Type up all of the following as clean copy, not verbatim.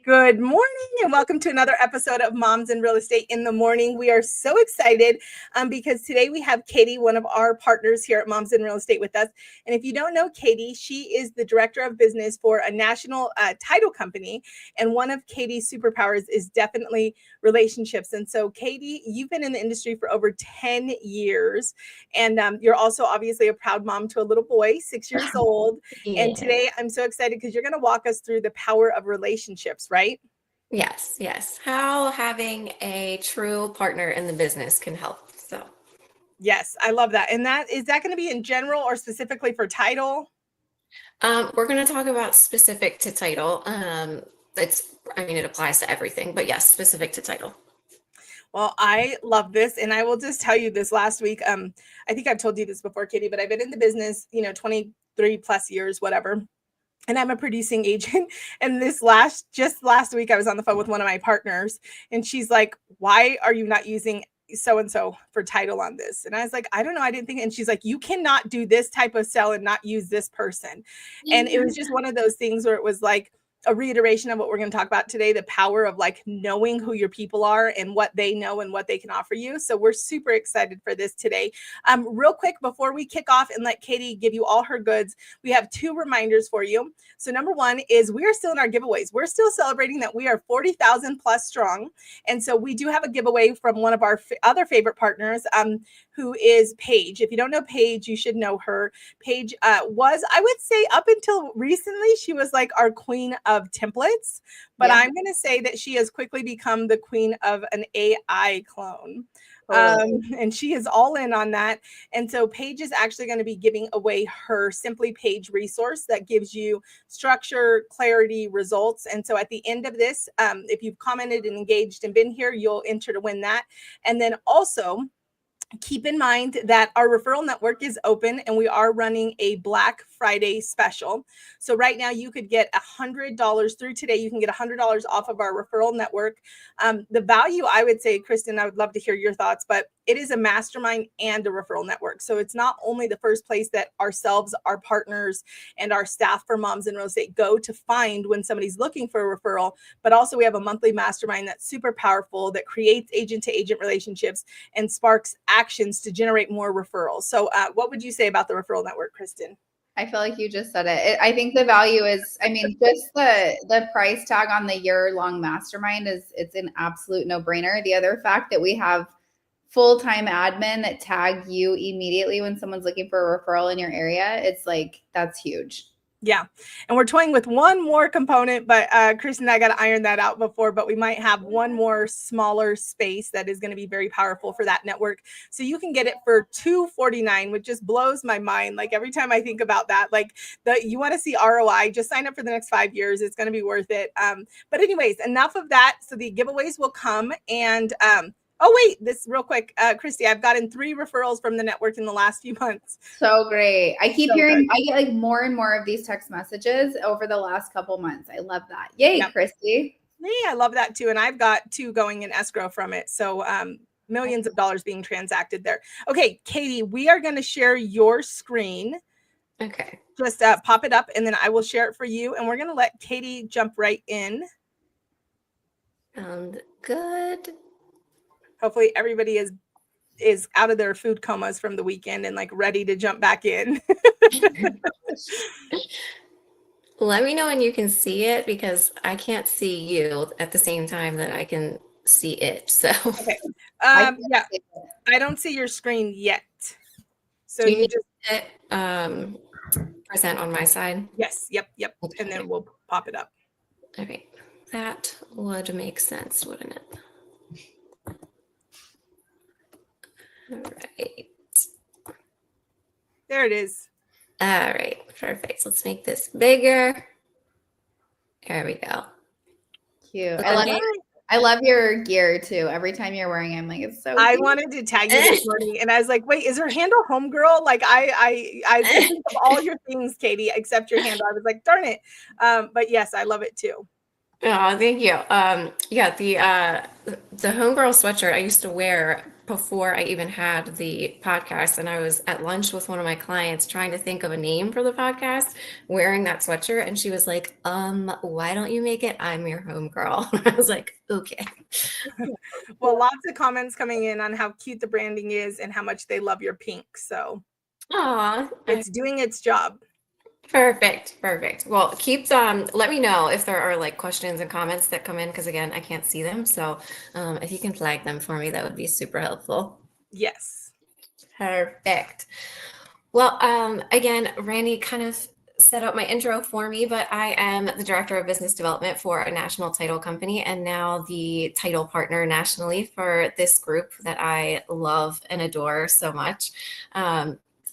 Good morning and welcome to another episode of Moms in Real Estate in the Morning. We are so excited because today we have Katie, one of our partners here at Moms in Real Estate with us. And if you don't know Katie, she is the director of business for a national title company. And one of Katie's superpowers is definitely relationships. And so Katie, you've been in the industry for over 10 years. And you're also obviously a proud mom to a little boy, 6 years old. Yeah. And today I'm so excited because you're going to walk us through the power of relationships, right? Yes. How having a true partner in the business can help. So, Yes, I love that. And is that going to be in general or specifically for title? we're going to talk about specific to title. It applies to everything, but yes, specific to title. Well, I love this. And I will just tell you this last week. I think I've told you this before, Katie, but I've been in the business, 23 plus years, whatever. And I'm a producing agent. And just last week, I was on the phone with one of my partners and she's like, why are you not using so-and-so for title on this? And I was like, I don't know. I didn't think. And she's like, you cannot do this type of sell and not use this person. And it was just one of those things where it was like a reiteration of what we're going to talk about today, the power of like knowing who your people are and what they know and what they can offer you. So we're super excited for this today. Real quick, before we kick off and let Katie give you all her goods, we have two reminders for you. So number one is we are still in our giveaways. We're still celebrating that we are 40,000 plus strong. And so we do have a giveaway from one of our other favorite partners, who is Paige. If you don't know Paige, you should know her. Paige was, I would say up until recently, she was like our queen of templates, but I'm going to say that she has quickly become the queen of an AI clone. And she is all in on that. And so Paige is actually going to be giving away her Simply Paige resource that gives you structure, clarity, results. And so at the end of this, if you've commented and engaged and been here, you'll enter to win that. And then also, keep in mind that our referral network is open and we are running a Black Friday special. So right now you could get $100 through today. You can get $100 off of our referral network. The value, I would say, Kristen, I would love to hear your thoughts, but it is a mastermind and a referral network. So it's not only the first place that ourselves, our partners, and our staff for Moms in Real Estate go to find when somebody's looking for a referral, but also we have a monthly mastermind that's super powerful that creates agent-to-agent relationships and sparks actions to generate more referrals. So what would you say about the referral network, Kristen? I feel like you just said it. I think the value is, just the price tag on the year-long mastermind it's an absolute no-brainer. The other fact that we have full-time admin that tag you immediately when someone's looking for a referral in your area, it's like, that's huge. Yeah. And we're toying with one more component, but Chris and I got to iron that out before, but we might have one more smaller space that is going to be very powerful for that network. So you can get it for $249, which just blows my mind. Like every time I think about that, like you want to see ROI, just sign up for the next 5 years. It's going to be worth it. But anyways, enough of that. So the giveaways will come and, oh, wait, this real quick. Christy, I've gotten 3 referrals from the network in the last few months. So great. I keep hearing, I get like more and more of these text messages over the last couple months. I love that. Yay, yep. Christy. Yeah, I love that too. And I've got 2 going in escrow from it. So millions of dollars being transacted there. Okay, Katie, we are going to share your screen. Okay. Just pop it up and then I will share it for you. And we're going to let Katie jump right in. Sounds good. Hopefully everybody is out of their food comas from the weekend and like ready to jump back in. Let me know when you can see it because I can't see you at the same time that I can see it. So okay. Yeah, I don't see your screen yet. So you just hit present on my side. Yes. Yep. Okay. And then we'll pop it up. Okay. That would make sense, wouldn't it? All right. There it is. All right. Perfect. Let's make this bigger. There we go. Cute. I love your gear too. Every time you're wearing it, I'm like, it's so cute. I wanted to tag you this morning and I was like, wait, is her handle homegirl? Like I think of all your things, Katie, except your handle. I was like, darn it. But yes, I love it too. Oh, thank you. Yeah, the homegirl sweatshirt I used to wear before I even had the podcast, and I was at lunch with one of my clients trying to think of a name for the podcast, wearing that sweatshirt, and she was like, why don't you make it I'm Your Homegirl? I was like, okay. Well, lots of comments coming in on how cute the branding is and how much they love your pink. So Aw, it's doing its job. perfect. Well, let me know if there are like questions and comments that come in, because again, I can't see them. So if you can flag them for me, that would be super helpful. Yes. Perfect. Well, again, Randy kind of set up my intro for me, but I am the Director of Business Development for a national title company and now the title partner nationally for this group that I love and adore so much.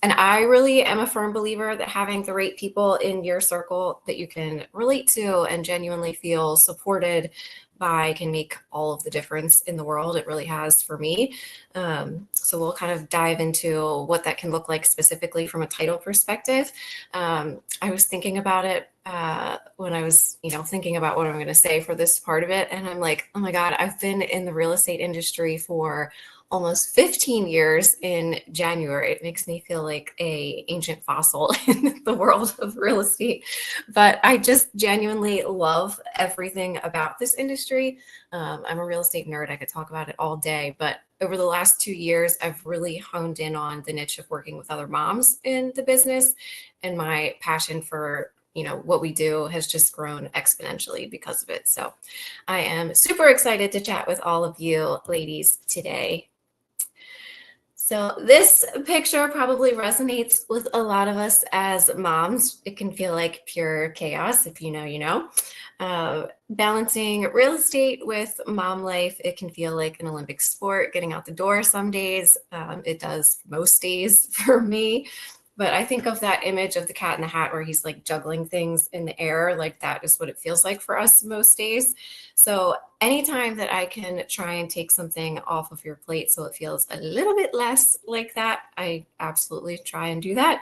And I really am a firm believer that having the right people in your circle that you can relate to and genuinely feel supported by can make all of the difference in the world. It really has for me. So we'll kind of dive into what that can look like specifically from a title perspective. I was thinking about it when I was, thinking about what I'm going to say for this part of it. And I'm like, oh my God, I've been in the real estate industry for almost 15 years in January. It makes me feel like an ancient fossil in the world of real estate, but I just genuinely love everything about this industry. I'm a real estate nerd. I could talk about it all day, but over the last 2 years, I've really honed in on the niche of working with other moms in the business, and my passion for what we do has just grown exponentially because of it. So I am super excited to chat with all of you ladies today. So this picture probably resonates with a lot of us as moms. It can feel like pure chaos. If you know, you know. Balancing real estate with mom life, it can feel like an Olympic sport getting out the door some days. It does most days for me. But I think of that image of the cat in the hat where he's like juggling things in the air, like that is what it feels like for us most days. So anytime that I can try and take something off of your plate so it feels a little bit less like that, I absolutely try and do that.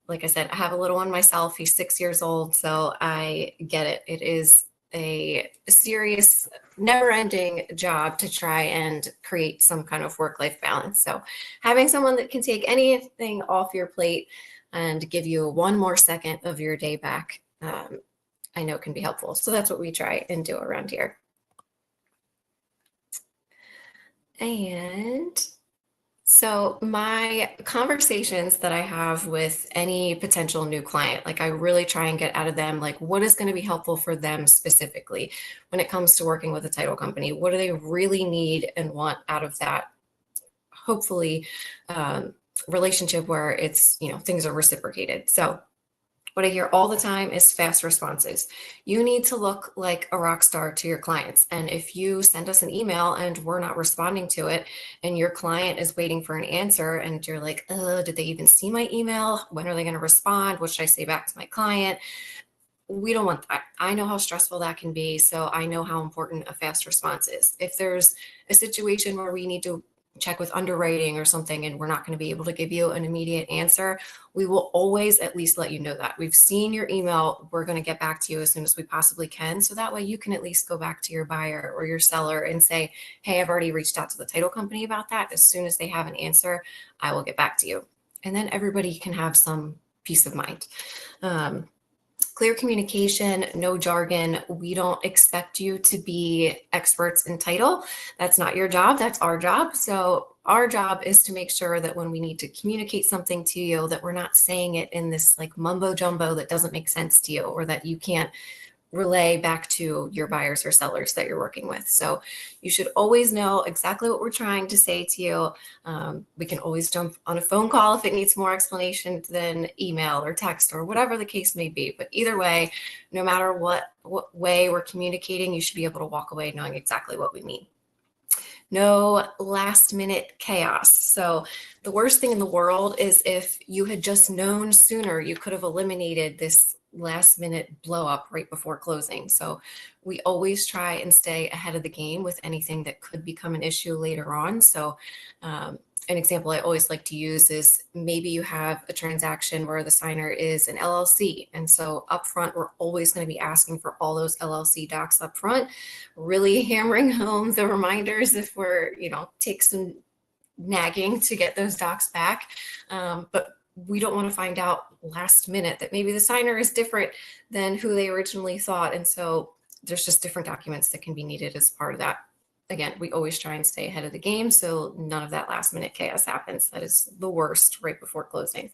Like I said, I have a little one myself. He's 6 years old, so I get it. It is a serious, never-ending job to try and create some kind of work-life balance. So having someone that can take anything off your plate and give you one more second of your day back, I know can be helpful. So that's what we try and do around here. And so my conversations that I have with any potential new client, like I really try and get out of them, like what is going to be helpful for them specifically when it comes to working with a title company? What do they really need and want out of that, hopefully, relationship where it's, things are reciprocated. So what I hear all the time is fast responses. You need to look like a rock star to your clients. And if you send us an email and we're not responding to it and your client is waiting for an answer and you're like, did they even see my email? When are they going to respond? What should I say back to my client? We don't want that. I know how stressful that can be. So I know how important a fast response is. If there's a situation where we need to check with underwriting or something and we're not going to be able to give you an immediate answer, we will always at least let you know that we've seen your email. We're going to get back to you as soon as we possibly can. So that way you can at least go back to your buyer or your seller and say, hey, I've already reached out to the title company about that. As soon as they have an answer, I will get back to you. And then everybody can have some peace of mind. Clear communication, no jargon. We don't expect you to be experts in title. That's not your job. That's our job. So our job is to make sure that when we need to communicate something to you, that we're not saying it in this like mumbo jumbo that doesn't make sense to you, or that you can't relay back to your buyers or sellers that you're working with. So you should always know exactly what we're trying to say to you. We can always jump on a phone call if it needs more explanation than email or text or whatever the case may be. But either way, no matter what way we're communicating, you should be able to walk away knowing exactly what we mean. No last minute chaos. So the worst thing in the world is if you had just known sooner, you could have eliminated this last minute blow up right before closing. So we always try and stay ahead of the game with anything that could become an issue later on. So an example I always like to use is maybe you have a transaction where the signer is an LLC. And so upfront, we're always going to be asking for all those LLC docs upfront, really hammering home the reminders if we're, take some nagging to get those docs back. But we don't want to find out last minute that maybe the signer is different than who they originally thought. And so there's just different documents that can be needed as part of that. Again, we always try and stay ahead of the game, so none of that last minute chaos happens. That is the worst right before closing.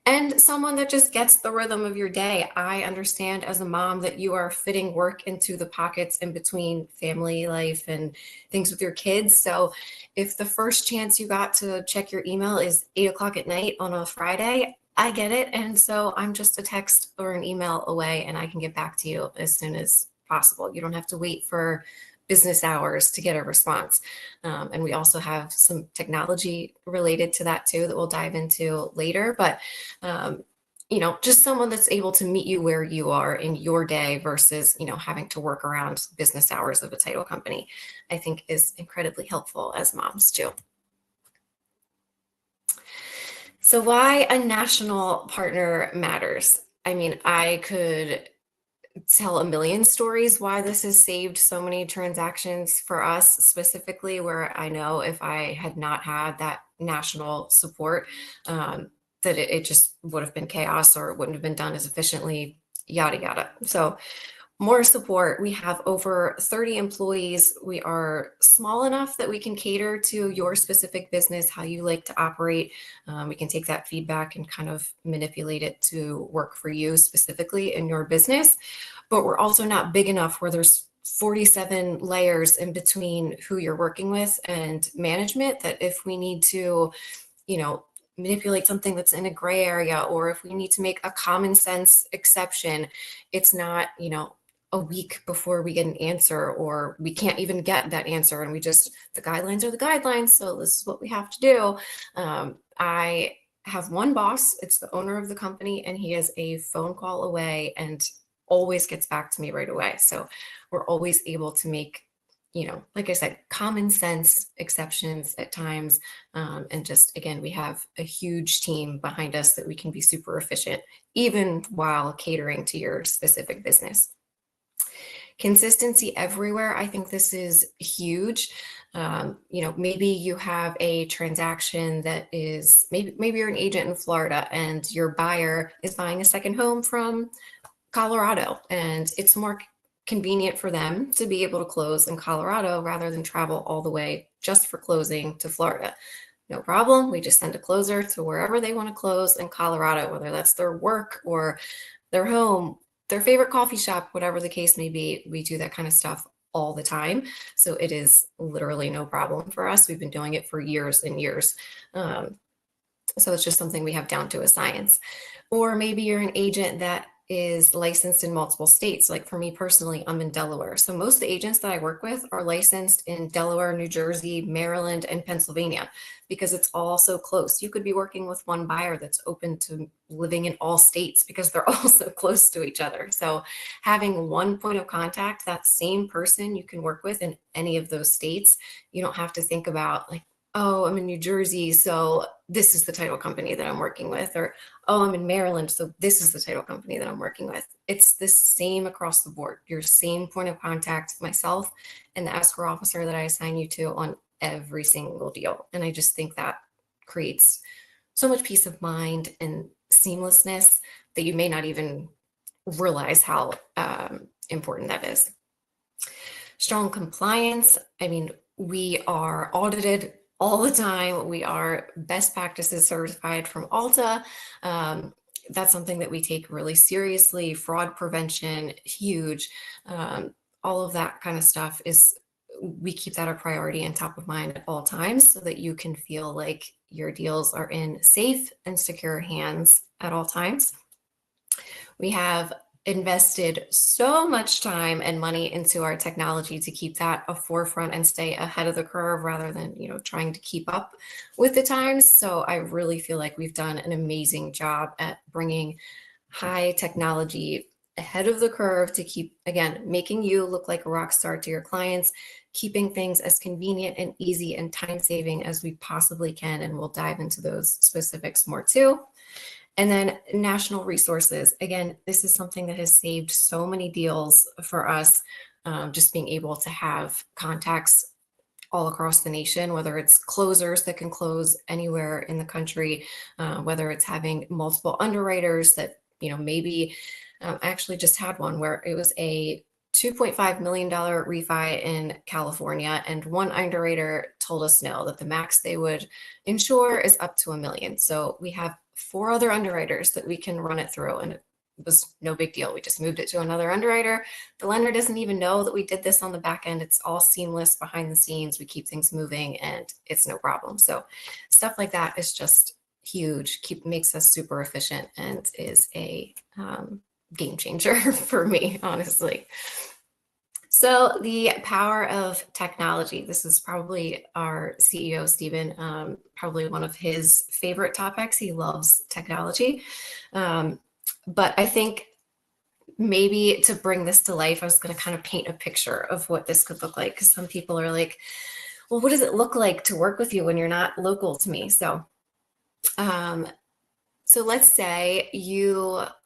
And someone that just gets the rhythm of your day. I understand as a mom that you are fitting work into the pockets in between family life and things with your kids. So if the first chance you got to check your email is 8 o'clock at night on a Friday, I get it. And so I'm just a text or an email away and I can get back to you as soon as possible. You don't have to wait for business hours to get a response. And we also have some technology related to that too that we'll dive into later. But, just someone that's able to meet you where you are in your day versus, having to work around business hours of a title company, I think is incredibly helpful as moms too. So why a national partner matters. I mean, I could tell a million stories why this has saved so many transactions for us specifically, where I know if I had not had that national support, that it just would have been chaos or it wouldn't have been done as efficiently, yada, yada. So more support. We have over 30 employees. We are small enough that we can cater to your specific business, how you like to operate. We can take that feedback and kind of manipulate it to work for you specifically in your business. But we're also not big enough where there's 47 layers in between who you're working with and management, that if we need to, manipulate something that's in a gray area, or if we need to make a common sense exception, it's not, a week before we get an answer, or we can't even get that answer. And the guidelines are the guidelines. So this is what we have to do. I have one boss, it's the owner of the company, and he is a phone call away and always gets back to me right away. So we're always able to make, like I said, common sense exceptions at times. And just, again, we have a huge team behind us that we can be super efficient, even while catering to your specific business. Consistency everywhere. I think this is huge. Maybe you have a transaction that is, maybe you're an agent in Florida and your buyer is buying a second home from Colorado, and it's more convenient for them to be able to close in Colorado rather than travel all the way just for closing to Florida. No problem. We just send a closer to wherever they want to close in Colorado, whether that's their work or their home, their favorite coffee shop, whatever the case may be. We do that kind of stuff all the time. So it is literally no problem for us. We've been doing it for years and years. So it's just something we have down to a science. Or maybe you're an agent that is licensed in multiple states. Like for me personally, I'm in Delaware. So most of the agents that I work with are licensed in Delaware, New Jersey, Maryland, and Pennsylvania, because it's all so close. You could be working with one buyer that's open to living in all states because they're all so close to each other. So having one point of contact, that same person you can work with in any of those states, you don't have to think about like, oh, I'm in New Jersey, so this is the title company that I'm working with, or, oh, I'm in Maryland, so this is the title company that I'm working with. It's the same across the board. Your same point of contact, myself and the escrow officer that I assign you to on every single deal. And I just think that creates so much peace of mind and seamlessness that you may not even realize how important that is. Strong compliance. I mean, we are audited all the time. We are best practices certified from Alta. That's something that we take really seriously. Fraud prevention, huge. All of that kind of stuff we keep that a priority and top of mind at all times so that you can feel like your deals are in safe and secure hands at all times. We have invested so much time and money into our technology to keep that a forefront and stay ahead of the curve rather than, trying to keep up with the times. So I really feel like we've done an amazing job at bringing high technology, ahead of the curve to keep, again, making you look like a rock star to your clients, keeping things as convenient and easy and time saving as we possibly can. And we'll dive into those specifics more too. And then national resources. Again, this is something that has saved so many deals for us, just being able to have contacts all across the nation, whether it's closers that can close anywhere in the country, whether it's having multiple underwriters that, maybe I actually just had one where it was a $2.5 million refi in California, and one underwriter told us no, that the max they would insure is up to $1 million. So we have 4 other underwriters that we can run it through, and it was no big deal. We just moved it to another underwriter. The lender doesn't even know that we did this on the back end. It's all seamless behind the scenes. We keep things moving and it's no problem. So stuff like that is just huge, makes us super efficient, and is a game changer for me, honestly. So the power of technology. This is probably our CEO, Stephen, probably one of his favorite topics. He loves technology. But I think maybe to bring this to life, I was going to kind of paint a picture of what this could look like, because some people are like, well, what does it look like to work with you when you're not local to me? So let's say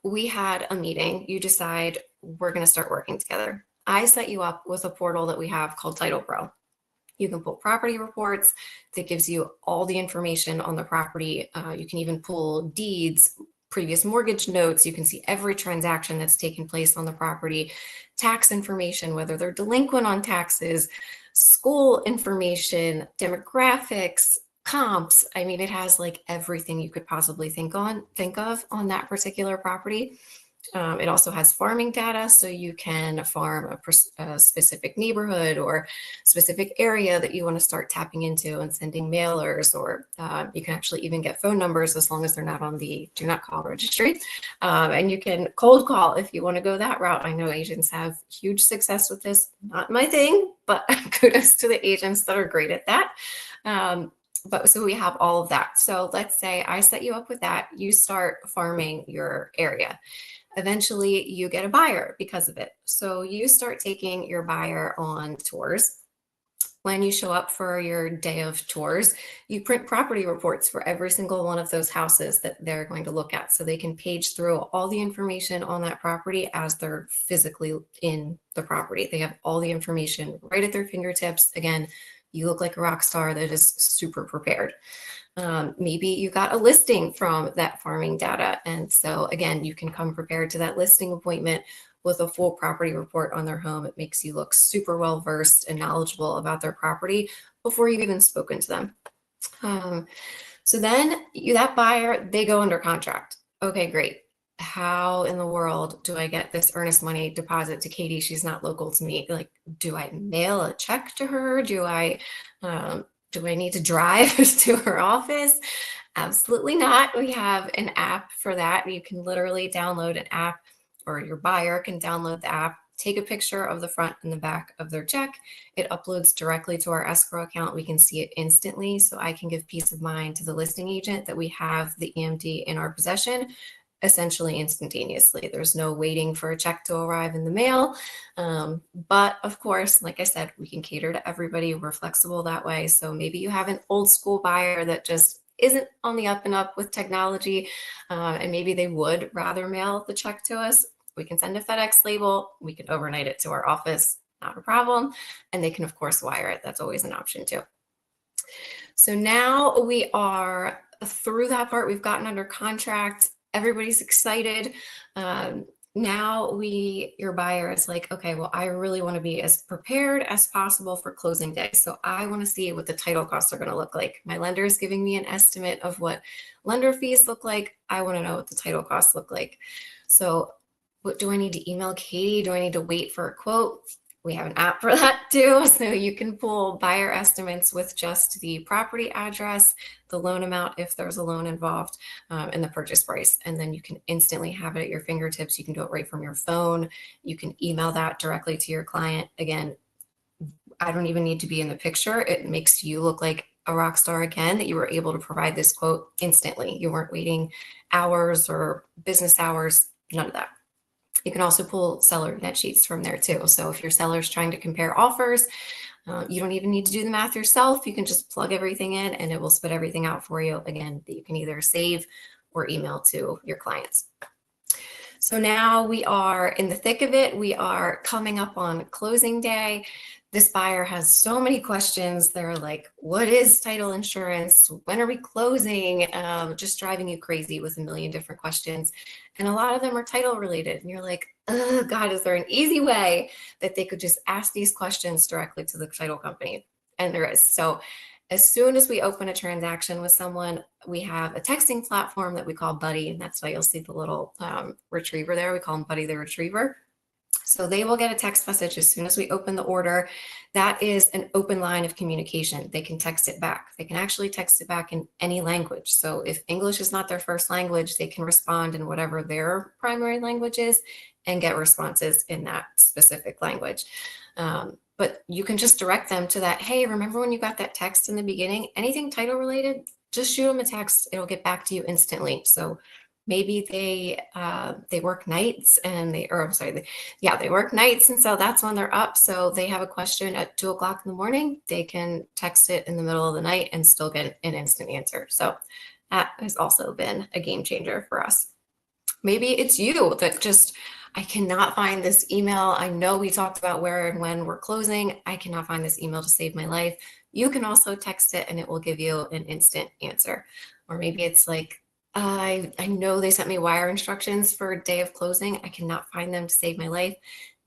we had a meeting, you decide we're going to start working together. I set you up with a portal that we have called Title Pro. You can pull property reports that gives you all the information on the property. You can even pull deeds, previous mortgage notes. You can see every transaction that's taken place on the property, tax information, whether they're delinquent on taxes, school information, demographics, comps. I mean, it has like everything you could possibly think of on that particular property. It also has farming data, so you can farm a specific neighborhood or specific area that you want to start tapping into and sending mailers, or you can actually even get phone numbers as long as they're not on the do not call registry. And you can cold call if you want to go that route. I know agents have huge success with this. Not my thing, but kudos to the agents that are great at that. But so we have all of that. So let's say I set you up with that. You start farming your area. Eventually you get a buyer because of it. So you start taking your buyer on tours. When you show up for your day of tours, you print property reports for every single one of those houses that they're going to look at, so they can page through all the information on that property as they're physically in the property. They have all the information right at their fingertips. Again, you look like a rock star that is super prepared. Maybe you got a listing from that farming data. And so again, you can come prepared to that listing appointment with a full property report on their home. It makes you look super well versed and knowledgeable about their property before you've even spoken to them. So then that buyer, they go under contract. Okay, great. How in the world do I get this earnest money deposit to Katie? She's not local to me. Like, do I mail a check to her? Do I need to drive to her office? Absolutely not. We have an app for that. You can literally download an app, or your buyer can download the app, take a picture of the front and the back of their check. It uploads directly to our escrow account. We can see it instantly. So I can give peace of mind to the listing agent that we have the EMD in our possession essentially instantaneously. There's no waiting for a check to arrive in the mail. But of course, like I said, we can cater to everybody. We're flexible that way. So maybe you have an old school buyer that just isn't on the up and up with technology, and maybe they would rather mail the check to us. We can send a FedEx label. We can overnight it to our office, not a problem. And they can, of course, wire it. That's always an option too. So now we are through that part. We've gotten under contract. Everybody's excited. Now your buyer is like, okay, well, I really want to be as prepared as possible for closing day. So I want to see what the title costs are going to look like. My lender is giving me an estimate of what lender fees look like. I want to know what the title costs look like. So what do I need to email Katie? Do I need to wait for a quote? We have an app for that too. So you can pull buyer estimates with just the property address, the loan amount, if there's a loan involved, and the purchase price. And then you can instantly have it at your fingertips. You can do it right from your phone. You can email that directly to your client. Again, I don't even need to be in the picture. It makes you look like a rock star again, that you were able to provide this quote instantly. You weren't waiting hours or business hours. None of that. You can also pull seller net sheets from there too. So if your seller's trying to compare offers, you don't even need to do the math yourself. You can just plug everything in and it will spit everything out for you. Again, that you can either save or email to your clients. So now we are in the thick of it. We are coming up on closing day. This buyer has so many questions. They're like, what is title insurance? When are we closing? Just driving you crazy with a million different questions. And a lot of them are title related. And you're like, oh God, is there an easy way that they could just ask these questions directly to the title company? And there is. So as soon as we open a transaction with someone, we have a texting platform that we call Buddy. And that's why you'll see the little retriever there. We call him Buddy the Retriever. So they will get a text message as soon as we open the order. That is an open line of communication. They can text it back. They can actually text it back in any language. So if English is not their first language, they can respond in whatever their primary language is and get responses in that specific language. But you can just direct them to that. Hey, remember when you got that text in the beginning? Anything title related, just shoot them a text. It'll get back to you instantly. So maybe they work nights and they work nights. And so that's when they're up. So they have a question at 2 o'clock in the morning, they can text it in the middle of the night and still get an instant answer. So that has also been a game changer for us. Maybe it's you that just, I cannot find this email. I know we talked about where and when we're closing. I cannot find this email to save my life. You can also text it and it will give you an instant answer. Or maybe it's like, I know they sent me wire instructions for a day of closing. I cannot find them to save my life.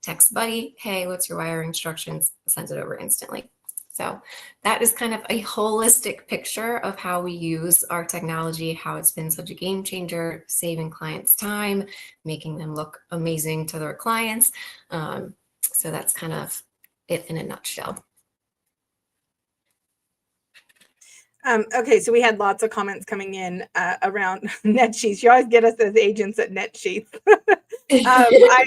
Text Buddy, hey, what's your wire instructions? Sends it over instantly. So that is kind of a holistic picture of how we use our technology, how it's been such a game changer, saving clients time, making them look amazing to their clients. So that's kind of it in a nutshell. Okay, so we had lots of comments coming in around net sheets. You always get us as agents at net sheets. I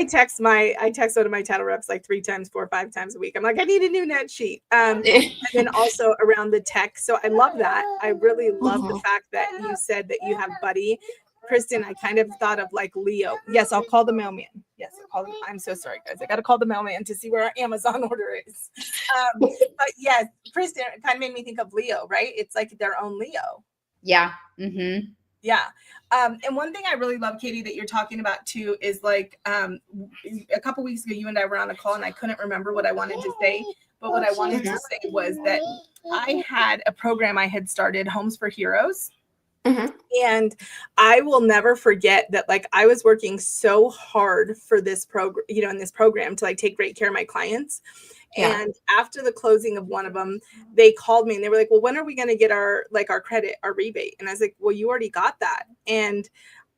text one of my title reps like 3 times, 4 or 5 times a week. I'm like, I need a new net sheet. And then also around the text. So I love that. I really love the fact that you said that you have Buddy. Kristen, I kind of thought of like Leo. Yes, I'll call the mailman. Yes, I'll call him. I'm so sorry, guys. I got to call the mailman to see where our Amazon order is. But yes, Kristen, it kind of made me think of Leo, right? It's like their own Leo. Yeah. Mm-hmm. Yeah. And one thing I really love, Katie, that you're talking about too, is like a couple weeks ago, you and I were on a call and I couldn't remember what I wanted to say. But what I wanted to say was that I had a program I had started, Homes for Heroes. Mm-hmm. And I will never forget that, like, I was working so hard for this program, in this program to like take great care of my clients. Yeah. And after the closing of one of them, they called me and they were like, well, when are we going to get our credit, our rebate? And I was like, well, you already got that. And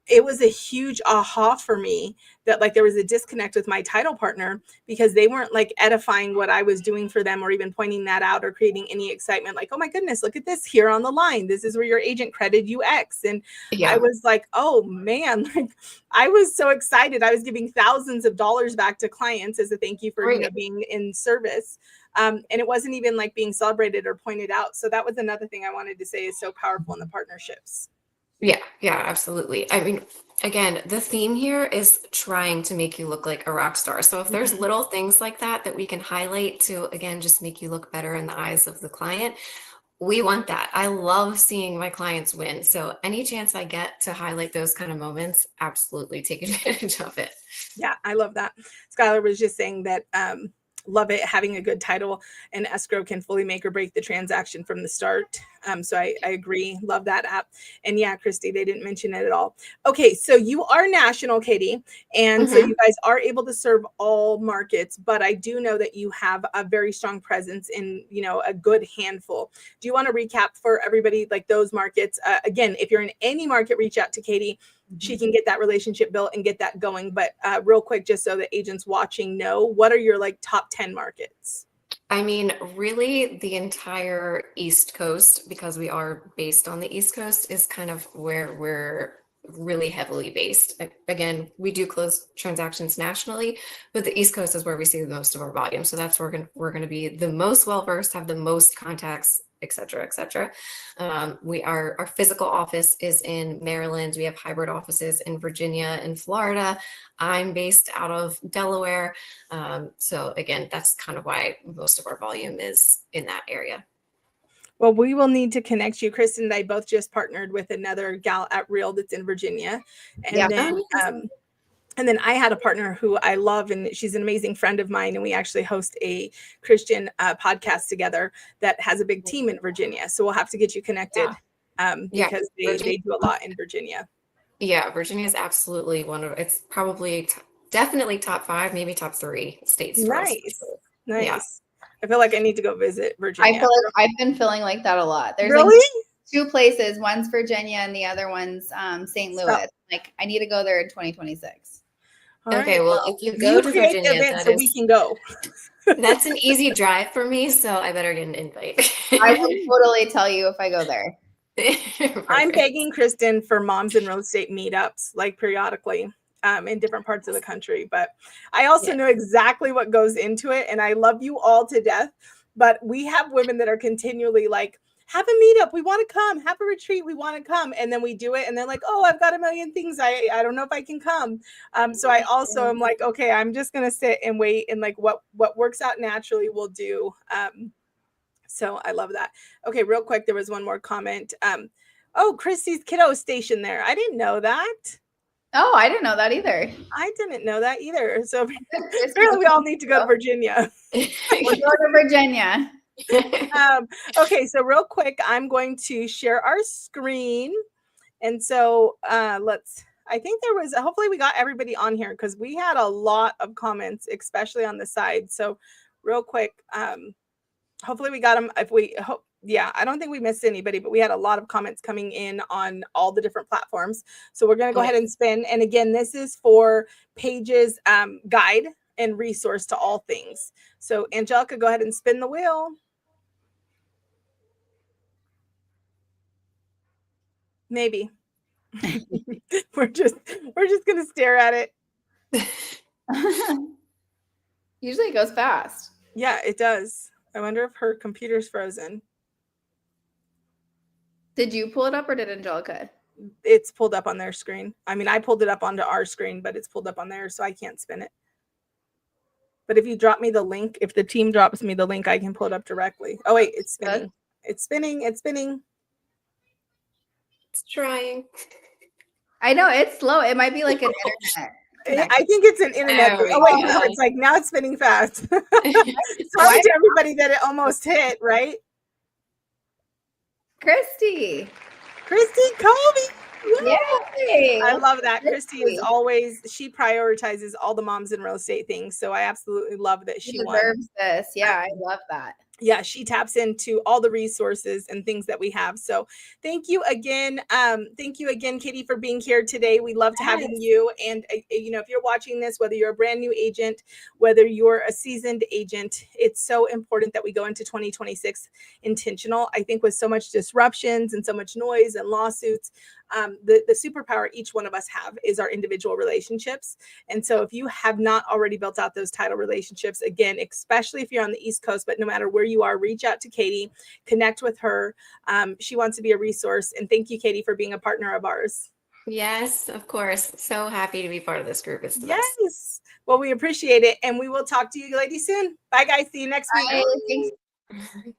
it was a huge aha for me that like there was a disconnect with my title partner because they weren't like edifying what I was doing for them or even pointing that out or creating any excitement. Like, oh my goodness, look at this here on the line. This is where your agent credited you X. And I was like, oh man, like I was so excited. I was giving thousands of dollars back to clients as a thank you for being in service. And it wasn't even like being celebrated or pointed out. So that was another thing I wanted to say is so powerful in the partnerships. Yeah, absolutely. I mean, again, the theme here is trying to make you look like a rock star. So if there's little things like that we can highlight to, again, just make you look better in the eyes of the client, we want that. I love seeing my clients win. So any chance I get to highlight those kind of moments, absolutely take advantage of it. Yeah, I love that. Skylar was just saying that, love it. Having a good title and escrow can fully make or break the transaction from the start. So I agree. Love that app. And yeah, Christy, they didn't mention it at all. Okay. So you are national, Katie. And so you guys are able to serve all markets, but I do know that you have a very strong presence in, a good handful. Do you want to recap for everybody, like those markets? Again, if you're in any market, reach out to Katie. She can get that relationship built and get that going. But real quick, just so the agents watching know, what are your like top 10 markets? I mean, really the entire East Coast, because we are based on the East Coast, is kind of where we're really heavily based. Again, we do close transactions nationally, but the East Coast is where we see the most of our volume. So that's where we're going to be the most well-versed, have the most contacts, et cetera, et cetera. Our physical office is in Maryland. We have hybrid offices in Virginia and Florida. I'm based out of Delaware. So again, that's kind of why most of our volume is in that area. Well, we will need to connect you. Kristen and I both just partnered with another gal at Real that's in Virginia. And then I had a partner who I love, and she's an amazing friend of mine. And we actually host a Christian podcast together that has a big team in Virginia. So we'll have to get you connected because they do a lot in Virginia. Yeah, Virginia is absolutely it's probably definitely top 5, maybe top 3 states. Nice. Yeah. I feel like I need to go visit Virginia. I feel like I've been feeling like that a lot. There's really? Like 2 places. One's Virginia and the other one's St. Louis. Like I need to go there in 2026 Okay, well, if you go to Virginia, so we can go. That's an easy drive for me, so I better get an invite. I will totally tell you if I go there. I'm begging Kristen for moms in real estate meetups, like periodically, in different parts of the country. But I also know exactly what goes into it, and I love you all to death. But we have women that are continually like, have a meetup, we want to come, have a retreat, we want to come, and then we do it, and they're like, oh, I've got a million things, I don't know if I can come. So I also am like, okay, I'm just gonna sit and wait, and like what works out naturally we'll do. So I love that. Okay, real quick, there was one more comment. Oh, Christy's kiddo station there. I didn't know that. Oh, I didn't know that either. I didn't know that either. So apparently we all need to go to Virginia. We'll go to Virginia. Okay, so real quick, I'm going to share our screen. And so I think there was, hopefully we got everybody on here because we had a lot of comments, especially on the side. So real quick, hopefully we got them. I don't think we missed anybody, but we had a lot of comments coming in on all the different platforms. So we're going to go ahead and spin. And again, this is for Paige's guide and resource to all things. So Angelica, go ahead and spin the wheel. Maybe. we're just going to stare at it. Usually it goes fast. Yeah, it does. I wonder if her computer's frozen. Did you pull it up or did Angelica? It's pulled up on their screen. I mean, I pulled it up onto our screen, but it's pulled up on theirs, so I can't spin it. But if you drop me the link, if the team drops me the link, I can pull it up directly. Oh, wait, it's spinning. It's spinning. It's spinning. It's trying. I know, it's slow. It might be like an internet. I think it's an internet. Oh, wait, no, it's like now it's spinning fast. Sorry to everybody that it almost hit, right? Christy Colby. Yay. I love that. Christy is always, she prioritizes all the moms in real estate things. So I absolutely love that she deserves this. Yeah, I love that. Yeah, she taps into all the resources and things that we have. So thank you again. Thank you again, Katie, for being here today. We loved having you. And, if you're watching this, whether you're a brand new agent, whether you're a seasoned agent, it's so important that we go into 2026 intentional. I think with so much disruptions and so much noise and lawsuits, the superpower each one of us have is our individual relationships. And so if you have not already built out those title relationships, again, especially if you're on the East Coast, but no matter where you are, reach out to Katie, connect with her. She wants to be a resource. And thank you, Katie, for being a partner of ours. Yes, of course. So happy to be part of this group. It's the best. Well, we appreciate it. And we will talk to you ladies soon. Bye, guys. See you next week. Bye. Thanks.